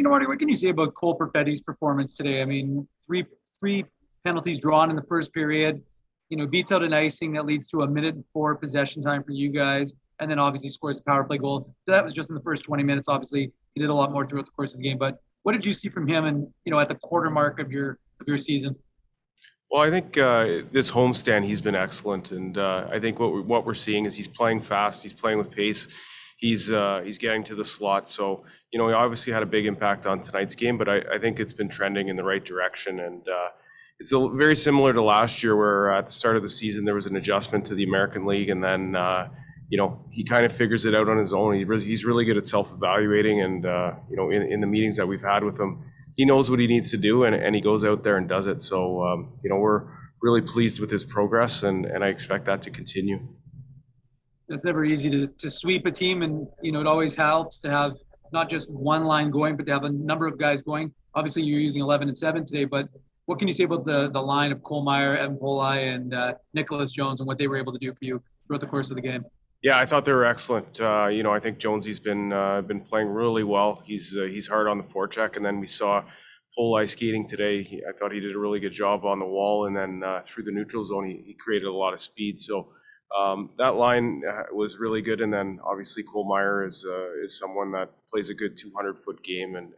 Marty, what can you say about Cole Perfetti's performance today? I mean, three penalties drawn in the first period. Beats out an icing that leads to a minute and 4 possession time for you guys, and then obviously scores a power play goal. So that was just in the first 20 minutes. Obviously, he did a lot more throughout the course of the game. But what did you see from him, and at the quarter mark of your season? Well, I think this homestand he's been excellent, and I think what we're seeing is he's playing fast, he's playing with pace, he's getting to the slot. So he obviously had a big impact on tonight's game, but I think it's been trending in the right direction, and it's very similar to last year, where at the start of the season there was an adjustment to the American League, and then he kind of figures it out on his own. He's really good at self-evaluating, and in the meetings that we've had with him, he knows what he needs to do, and he goes out there and does it. So we're really pleased with his progress, and I expect that to continue. It's never easy to sweep a team, and it always helps to have not just one line going, but to have a number of guys going. Obviously, you're using 11 and 7 today, but what can you say about the line of Cole Meyer, Evan Polai, and Nicholas Jones, and what they were able to do for you throughout the course of the game? Yeah, I thought they were excellent. I think Jonesy's been playing really well. He's hard on the forecheck, and then we saw Polai skating today. I thought he did a really good job on the wall, and then through the neutral zone, he created a lot of speed. So that line was really good. And then obviously Cole Meyer is someone that plays a good 200-foot game and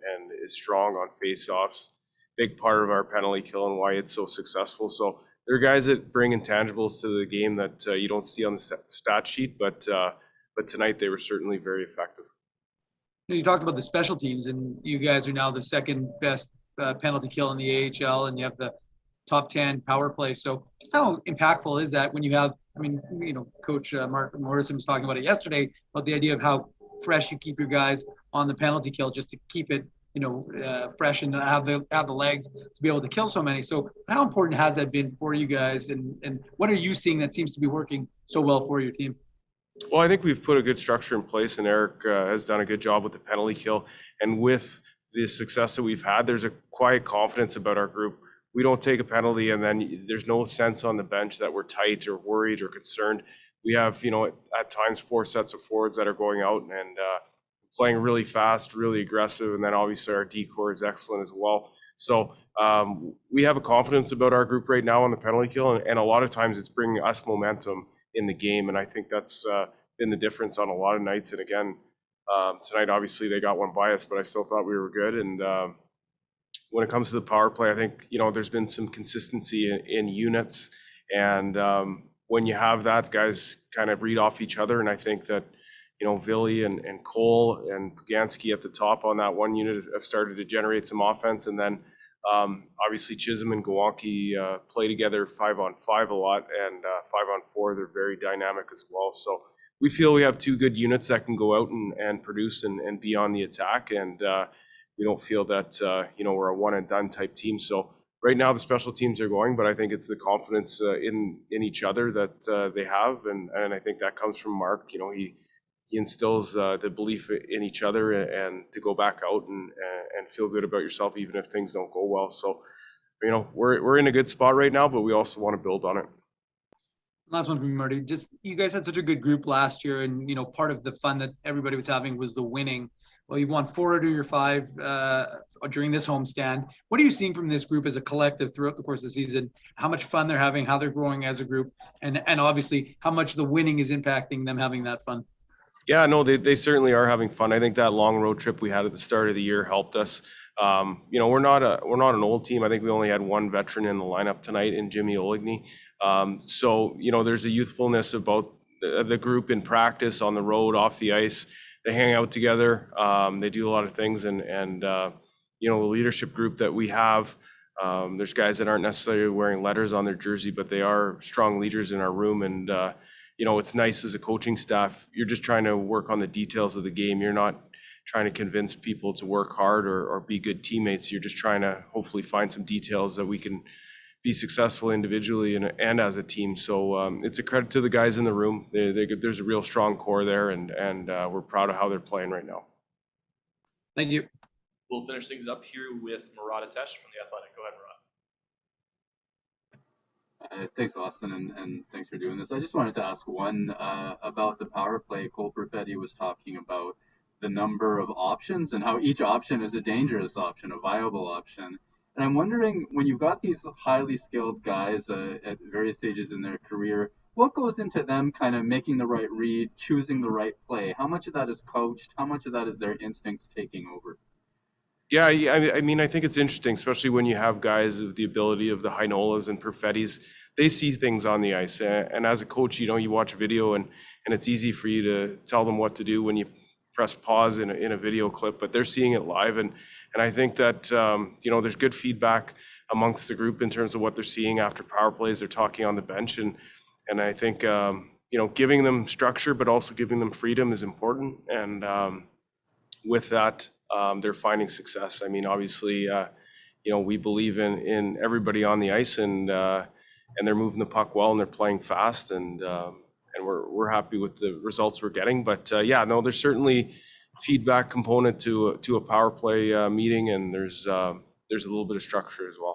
is strong on faceoffs. Big part of our penalty kill and why it's so successful. So there are guys that bring intangibles to the game that you don't see on the stat sheet, but tonight they were certainly very effective. You talked about the special teams, and you guys are now the second best penalty kill in the AHL, and you have the top 10 power play. So just how impactful is that when you have, Coach Mark Morrison was talking about it yesterday, about the idea of how fresh you keep your guys on the penalty kill, just to keep it fresh and have the legs to be able to kill so many. So how important has that been for you guys, and what are you seeing that seems to be working so well for your team? Well, I think we've put a good structure in place, and Eric has done a good job with the penalty kill. And with the success that we've had, there's a quiet confidence about our group. We don't take a penalty, and then there's no sense on the bench that we're tight or worried or concerned. We have, at times 4 sets of forwards that are going out and playing really fast, really aggressive, and then obviously our D-core is excellent as well. So we have a confidence about our group right now on the penalty kill, and a lot of times it's bringing us momentum in the game, and I think that's been the difference on a lot of nights. And again, tonight obviously they got one by us, but I still thought we were good. And when it comes to the power play, I think there's been some consistency in units, and when you have that, guys kind of read off each other, and I think that Villy and Cole and Pugansky at the top on that one unit have started to generate some offense. And then obviously Chisholm and Gawonki play together 5-on-5 a lot, and 5-on-4, they're very dynamic as well. So we feel we have 2 good units that can go out and produce and be on the attack. And we don't feel that, we're a one and done type team. So right now the special teams are going, but I think it's the confidence in each other that they have. And I think that comes from Mark. He instills the belief in each other, and to go back out and feel good about yourself, even if things don't go well. So, we're in a good spot right now, but we also want to build on it. Last one from me, Marty. Just, you guys had such a good group last year, and part of the fun that everybody was having was the winning. Well, you've won 4 out of your 5 during this homestand. What are you seeing from this group as a collective throughout the course of the season? How much fun they're having, how they're growing as a group, and obviously how much the winning is impacting them having that fun? Yeah, no, they certainly are having fun. I think that long road trip we had at the start of the year helped us. We're not an old team. I think we only had 1 veteran in the lineup tonight in Jimmy Oligny. So there's a youthfulness about the group in practice, on the road, off the ice. They hang out together. They do a lot of things, and the leadership group that we have. There's guys that aren't necessarily wearing letters on their jersey, but they are strong leaders in our room. And it's nice as a coaching staff. You're just trying to work on the details of the game. You're not trying to convince people to work hard or be good teammates. You're just trying to hopefully find some details that we can be successful individually and as a team. So it's a credit to the guys in the room. There's a real strong core there, and we're proud of how they're playing right now. Thank you. We'll finish things up here with Murat Atesh from The Athletic. Go ahead, Murat. Thanks, Austin, and thanks for doing this. I just wanted to ask one about the power play Cole Perfetti was talking about. the number of options and how each option is a dangerous option, a viable option. And I'm wondering, when you've got these highly skilled guys at various stages in their career, what goes into them kind of making the right read, choosing the right play? How much of that is coached? How much of that is their instincts taking over? Yeah, I mean, I think it's interesting, especially when you have guys of the ability of the Heinolas and Perfettis. They see things on the ice, and as a coach, you watch a video, and it's easy for you to tell them what to do when you press pause in a video clip, but they're seeing it live, and I think that there's good feedback amongst the group in terms of what they're seeing after power plays. They're talking on the bench, and I think giving them structure, but also giving them freedom is important, and with that, they're finding success. I mean, obviously, we believe in everybody on the ice, and they're moving the puck well, and they're playing fast, and we're happy with the results we're getting. But there's certainly feedback component to a power play meeting, and there's a little bit of structure as well.